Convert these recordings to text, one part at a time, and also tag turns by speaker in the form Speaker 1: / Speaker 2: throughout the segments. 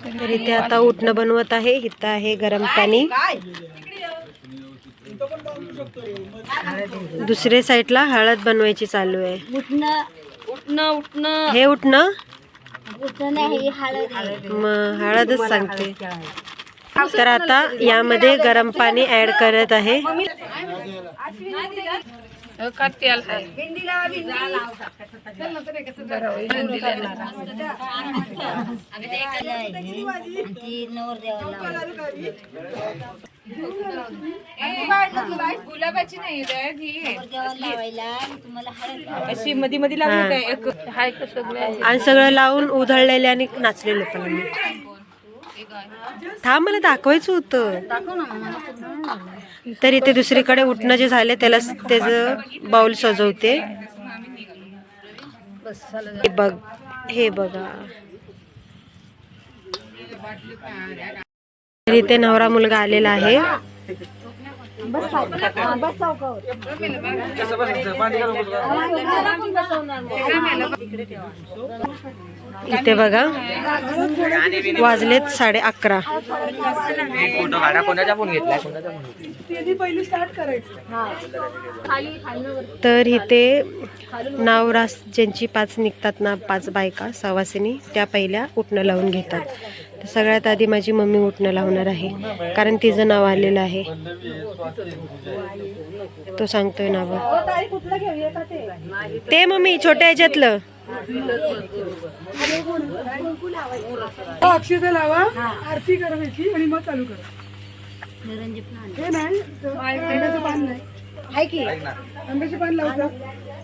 Speaker 1: तर इथे आता उटणं बनवत आहे. इथं आहे गरम पाणी. दुसऱ्या साईडला हळद बनवायची चालू आहे. हे उटणं मग हळदच सांगते. तर आता यामध्ये गरम पाणी ऍड करत आहे.
Speaker 2: गुलाबाची नाही अशी मध्ये मध्ये
Speaker 1: आणि सगळं लावून उधळलेले आणि नाचलेले पण आम्ही. थांब, मला दाखवायचं होतं. तर इथे दुसरीकडे उठणं जे झाले त्याला त्याचं बाउल सजवते. हे बघा, तर इथे नवरा मुलगा आलेला आहे. इथे बघा वाजलेत 11:30. तर इथे नावरास ज्यांची 5 निघतात ना, 5 बायका सवासिनी, त्या पहिल्या उठणं लावून घेतात. तर सगळ्यात आधी माझी मम्मी उठणं लावणार आहे, कारण तिचं नाव आलेलं आहे. तो सांगतोय नाव. ते मम्मी छोट्या ह्याच्यातलं
Speaker 3: अक्षता लावा, आरती करायची आणि मग चालू करा. हे नाही आंब्याचं पान नाही आहे की, आंब्याचे पान लावतात.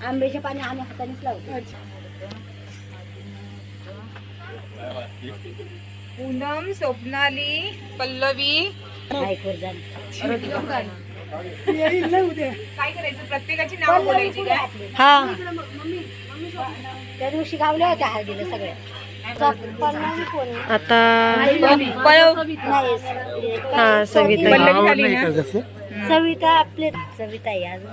Speaker 3: आंब्याचे पान आम्ही हातानेच लावतो.
Speaker 2: पूनम, स्वप्नाली, पल्लवी, काय करायचं, प्रत्येकाची नाव बोलायची काय?
Speaker 1: हा,
Speaker 3: त्या दिवशी गावल्या होत्या हळदीला सगळ्या.
Speaker 1: आता हा सविता
Speaker 3: सविता आपले सविता आहे अजून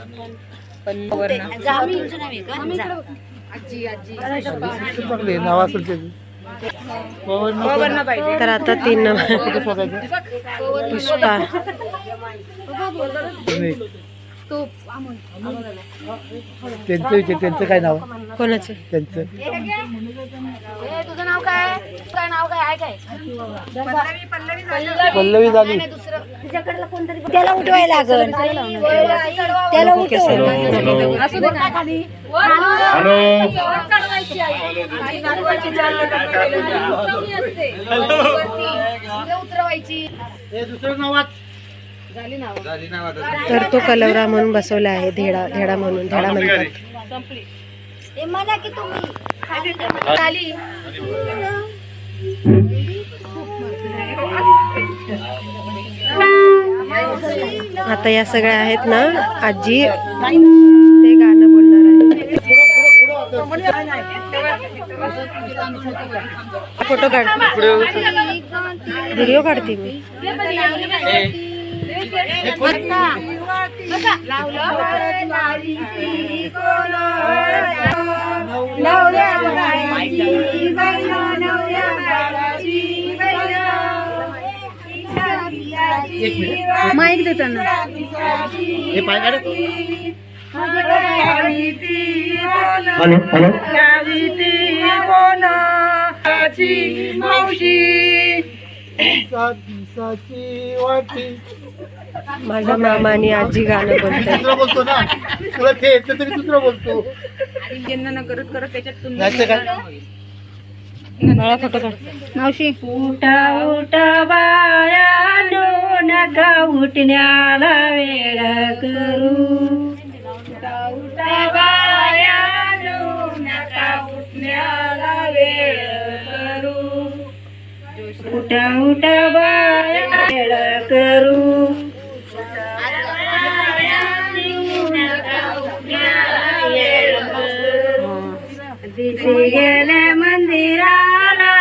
Speaker 1: तर आता 3 पुष्पा.
Speaker 4: त्यांचं काय नाव?
Speaker 1: कोणाचं?
Speaker 4: त्यांचं
Speaker 3: तुझं नाव काय? काय नाव काय आहे काय?
Speaker 4: पल्लवी झाली.
Speaker 3: तिच्याकडला कोणतरी त्याला उठवायला लागल. त्याला उतरवायची.
Speaker 1: तर तो कलवरा म्हणून बसवला आहे. धेडा म्हणून, धेडा म्हणतात. आता या सगळ्या आहेत ना आजी, ते गाणं बोलणार आहे. फोटो काढ, व्हिडिओ काढते मी.
Speaker 3: माईक देताना
Speaker 4: हे पाय काढ.
Speaker 1: माझा मामा आणि आजी गाणं बोलतात.
Speaker 4: बोलतो ना तुला, ते येतं तरी दुसरं बोलतो.
Speaker 2: करत करत त्याच्यात
Speaker 1: मला फोटो काढ.
Speaker 3: मावशी.
Speaker 5: उठा उठा बायानो, नका उठण्याला वेळ करू. उठा उठा बायानो, नका उठण्याला वेळ करू. उठा उठा बाया वेळ करू. देशी गेले मंदिराला,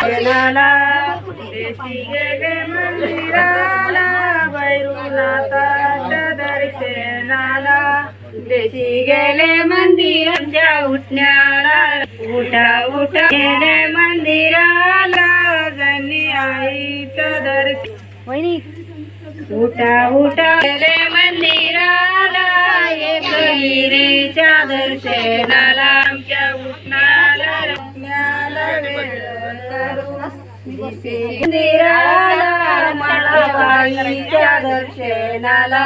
Speaker 5: देशी गेले मंदिराला, भैरवनाथाच्या दर्शनाला. देशी गेले मंदिराच्या उठण्याला, उठा उठा गेले मंदिराला, जणी आई उठा उठा गेले मंदिराला एक हिरीच्या दर्शनाला आमच्या उठणाला रत्नाला मंदिराला मळाबाईच्या दर्शनाला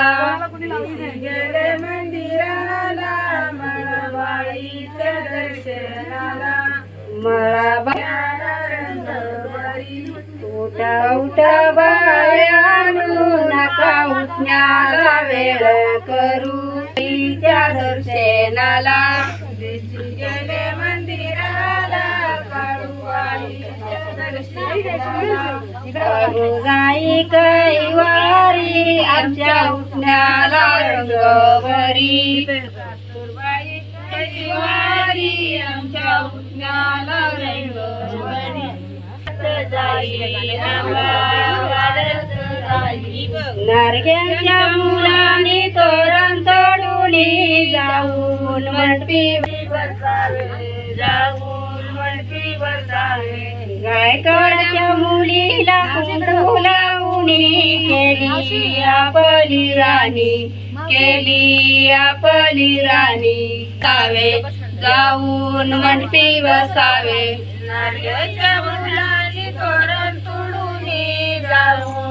Speaker 5: गेले मंदिराला मळाबाईच्या दर्शनाला मळाबाईला रंगभरी उठा उठा बायानो नका उठण्याला वेळ करू तिच्या दर्शनाला गेले मंदिराला काळूबाईच्या दर्शनाला काळूबाई कैवारी आमच्या उठण्याला रंगभरी काळूबाई कैवारी आमच्या उठण्याला रंगभरी नारग्याच्या मुलाने तोरण तोडून जाऊन मंडपी बसावे जाऊन मंडपी बसावे गायकवाडच्या मुलीला कुंकू लावून केली आपली राणी केली आपली राणी सावे जाऊन मंडपी बसावे नारग्याच्या मुलाने तोरण तोडून जाऊन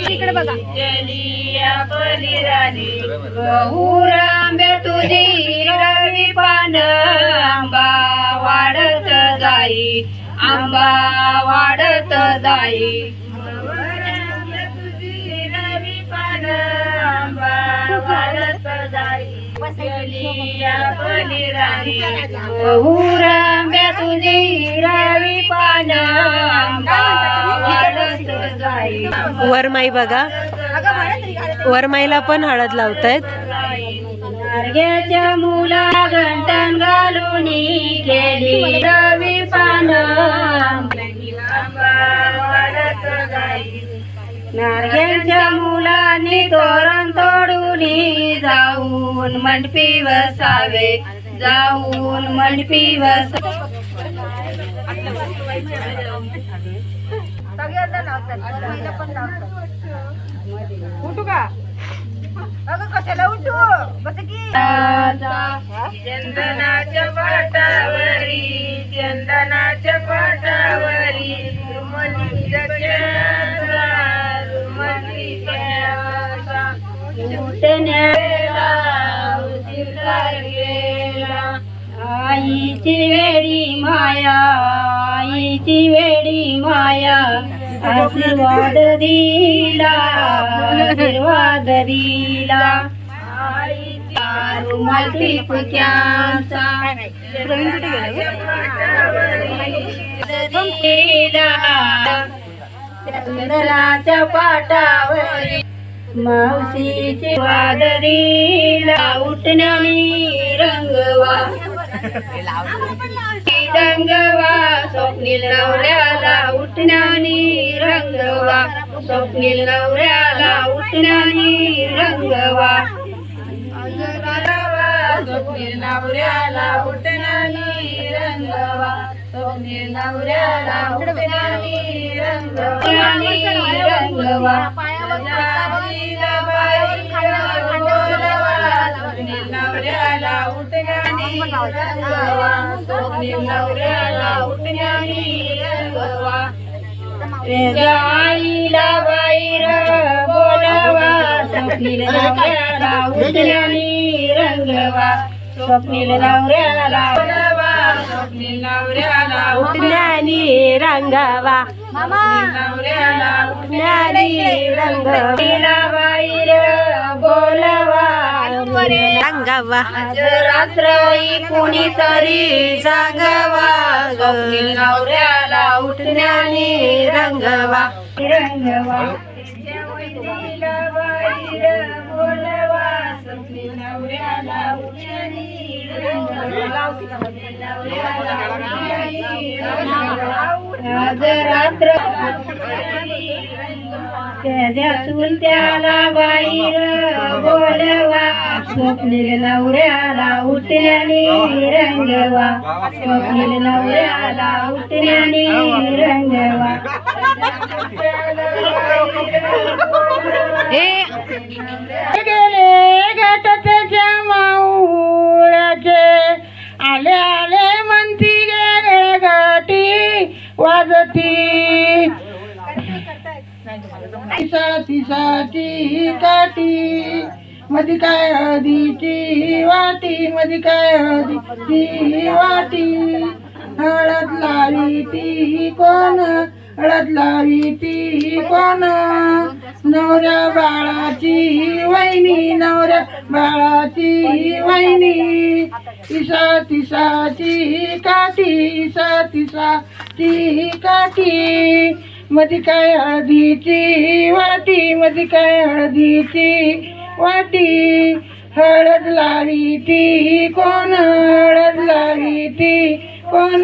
Speaker 5: इकडे बघा केली आपली राणी बहुरांबे तुझी रवी पान आंबा वाढत जाई आंबा वाढत जाई तुझी रवी पान आंबा वाढत जाई केली आपली राणी बहुरांबे तुझी रवी पान आंबा वाढत जाई
Speaker 1: वरमाई बघा, वरमाईला पण हळद लावतायत.
Speaker 5: नारग्याच्या मुला घंटण घालून गेली रवी पान नारग्याच्या मुलांनी तोरण तोडून जाऊन मंडपी बसावे जाऊन मंडपी
Speaker 2: उठू का अगं कशाला उठू बस की चंदनाच्या पाटावरी चंदनाच्या पाटावरी रुमलीचा चंद्रा रुमलीचा उठण्याला उशिरा गेला आईची वेडी माया आईची वेडी माया आशीर्वाद दिला आशीर्वाद दिला रुमाल टिपक्याचा चंदनाच्या पाटावरी मावशीचे वादरीला उठण्यानी रंगवा रंगवा स्वप्नील नवऱ्याला उठण्यानी रंगवा स्वप्नील नवऱ्याला उठण्यानी रंगवा स्वप्नील नवऱ्याला उठण्यानी रंगवा स्वप्नील नवऱ्याला उठण्यानी रंगवा नवऱ्याला उठण्यानी रंगवा स्वप्नील नवऱ्याला उठण्यानी रंगवा आईला बाहेर बोलावा स्वप्नील नवऱ्याला उठण्यानी रंगवा स्वप्नील नवऱ्याला बोलावा स्वप्नील नवऱ्याला
Speaker 1: उठण्यानी रंगवा
Speaker 5: नवऱ्याला उठण्यानी रंगवा बाहेर बोलावा
Speaker 1: रंगवा
Speaker 5: आज रात्र कोणीतरी जागवा स्वप्नील नवऱ्याला उठण्यानी रंगवा रंगवा बोलवा स्वप्नील नवऱ्याला उठण्यानी आज रात्र त्याच्या चुलत्याला बाहेर बोलवा स्वप्नील नवऱ्याला उठण्यानी रंगवा स्वप्नील नवऱ्याला उठण्यानी रंगवा
Speaker 3: गेले घटतेच्या माऊळ्याचे आले आले म्हणती गे गाठी वाजती तिसाची काठी मधी काय हळदीची वाटी मधी काय हळदीची वाटी हळद लावी ती कोण हळद लावी ती कोण नवऱ्या बाळाची वहिनी नवऱ्या बाळाची वहिनी तिसाची काठी तिसाची काठी मधी काय हळदीची वाटी मधी काय हळदीची वाटी हळद लावी ती कोण हळद लावी ती कोण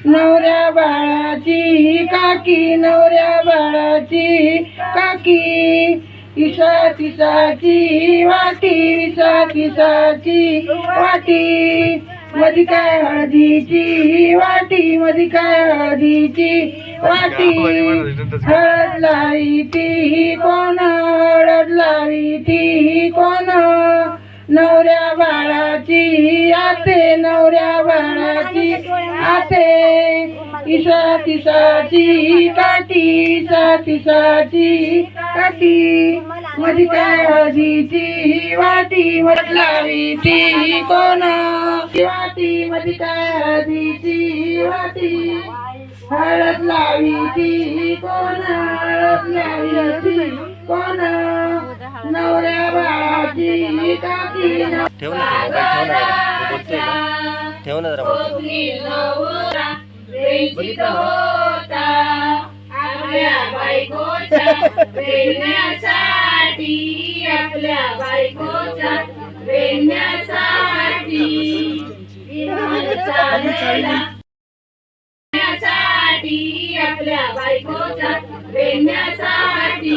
Speaker 3: नवऱ्या बाळाची काकी नवऱ्या बाळाची काकी तिसाची वाटी तिसाची वाटी मधी काय हळदीची वाटी मधी काय हळदीची वाटी हळद लावी ती कोण हळद लावी ती कोण नवऱ्या बाळाची आते नवऱ्या बाळाची आते तिसाची काठी तिसाची काठी मधी काय हळदीची वाटी मध लावी ती कोण वाटी मधी काय हळदीची वाटी हळद लावी ती कोण हळद लावी ती कोण नवऱ्या बाळाची काकी
Speaker 4: ठेव ना मोबाईल, ठेव ना ठेव ना जरा
Speaker 5: आपल्या बायकोच्या वेण्यासाठी आपल्या बायकोच्या वेण्यासाठी आपल्या बायकोच्या वेण्यासाठी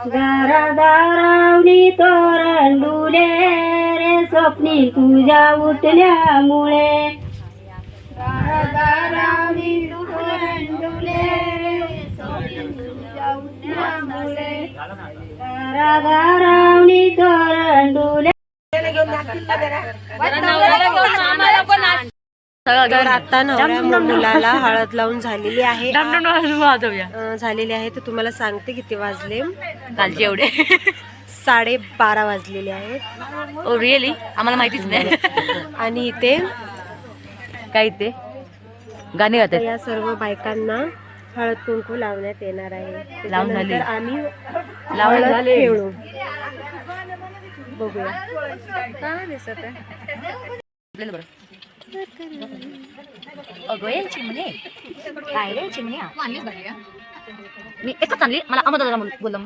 Speaker 5: दारादारावणी तोरंडुले रे स्वप्नी तुझ्या उठल्यामुळे दारादारावणी तोरंडुले रे स्वप्नी तुझ्या उठल्यामुळे दारादारावणी तोरंडुले.
Speaker 1: तर आता नवऱ्या मुलाला हळद लावून झालेली आहे झालेली आहे. तर तुम्हाला सांगते किती वाजले.
Speaker 2: कालचे एवढे
Speaker 1: 12:30 वाजलेले आहेत.
Speaker 2: ओ रिअली आम्हाला माहितीच नाही.
Speaker 1: आणि इथे
Speaker 2: काय ते गाणे गातात.
Speaker 1: या सर्व बायकांना हळद कुंकू लावण्यात येणार आहे.
Speaker 2: लावून झाले.
Speaker 1: त्याच्यानंतर आम्ही
Speaker 2: लावून
Speaker 1: हळद
Speaker 2: झाले.
Speaker 1: खेळू. बघूया काय दिसत आहे.
Speaker 2: अगं चिमणे काय रे चिमण्या मी एकच आणली मला अमोल बोलला